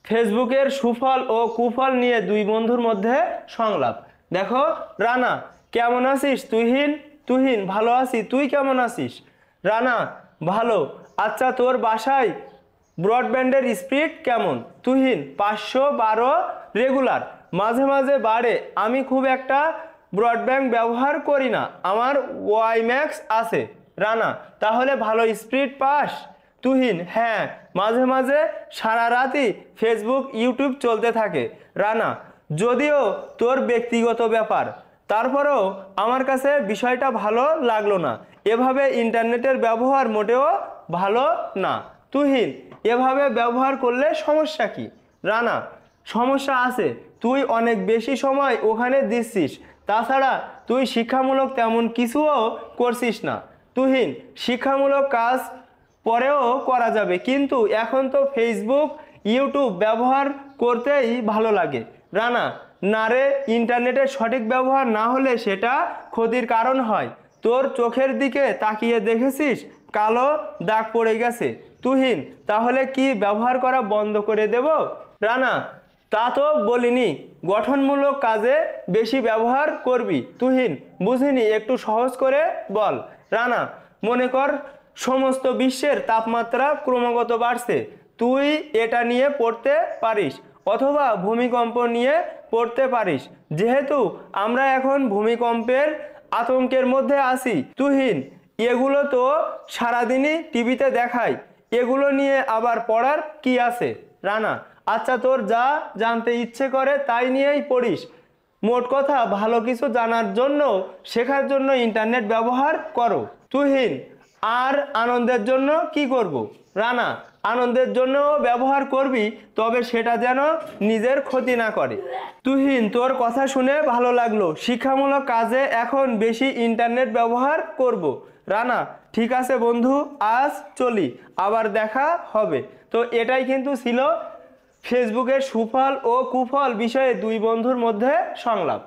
ফেসবুকের সুফল ও কুফল নিয়ে দুই বন্ধুর মধ্যে সংলাপ। দেখো, রানা কেমন আছিস? তুহিন তুহিন ভালো আছি, তুই কেমন আছিস? রানা ভালো। আচ্ছা, তোর বাসায় ব্রডব্যান্ডের স্পিড কেমন? তুহিন 512 রেগুলার, মাঝে মাঝে বাড়ে। আমি খুব একটা ব্রডব্যান্ড ব্যবহার করি না, আমার ওয়াইম্যাক্স আছে। রানা তাহলে ভালো স্পিড পাস? তুহিন হ্যাঁ, মাঝে মাঝে সারা রাতই ফেসবুক ইউটিউব চলতে থাকে। রানা যদিও তোর ব্যক্তিগত ব্যাপার, তারপরেও আমার কাছে বিষয়টা ভালো লাগলো না। এভাবে ইন্টারনেটের ব্যবহার মোটেও ভালো না। তুহিন এভাবে ব্যবহার করলে সমস্যা কি? রানা সমস্যা আছে, তুই অনেক বেশি সময় ওখানে দিচ্ছিস। তাছাড়া তুই শিক্ষামূলক তেমন কিছুও করছিস না। তুহিন শিক্ষামূলক কাজ পরেও করা যাবে, কিন্তু এখন তো ফেসবুক ইউটিউব ব্যবহার করতেই ভালো লাগে। রানা না রে, ইন্টারনেটের সঠিক ব্যবহার না হলে সেটা ক্ষতির কারণ হয়। তোর চোখের দিকে তাকিয়ে দেখেছিস কালো দাগ পড়ে গেছে। তুহিন তাহলে কি ব্যবহার করা বন্ধ করে দেব? রানা তা তো বলিনি, গঠনমূলক কাজে বেশি ব্যবহার করবি। তুহিন বুঝিনি, একটু সহজ করে বল। রানা মনে কর সমস্ত বিশ্বের তাপমাত্রা ক্রমাগত বাড়ছে, তুই এটা নিয়ে পড়তে পারিস, অথবা ভূমিকম্প নিয়ে পড়তে পারিস। যেহেতু আমরা এখন ভূমিকম্পের আতঙ্কের মধ্যে আছি। তুহিন এগুলো তো সারাদিনই টিভিতে দেখায়, এগুলো নিয়ে আবার পড়ার কি আছে? রানা আচ্ছা, তোর যা জানতে ইচ্ছে করে তাই নিয়েই পড়িস। মোট কথা ভালো কিছু জানার জন্য, শেখার জন্য ইন্টারনেট ব্যবহার করো। তুহিন আর আনন্দের জন্য কি করব? রানা আনন্দের জন্য ব্যবহার করবি, তবে সেটা যেন নিজের ক্ষতি না করে। তুহিন তোর কথা শুনে ভালো লাগলো, শিক্ষামূলক কাজে এখন বেশি ইন্টারনেট ব্যবহার করব। রানা ঠিক আছে বন্ধু, আজ চলি, আবার দেখা হবে। তো এটাই কিন্তু ছিল ফেসবুকের সুফল ও কুফল বিষয়ে দুই বন্ধুর মধ্যে সংলাপ।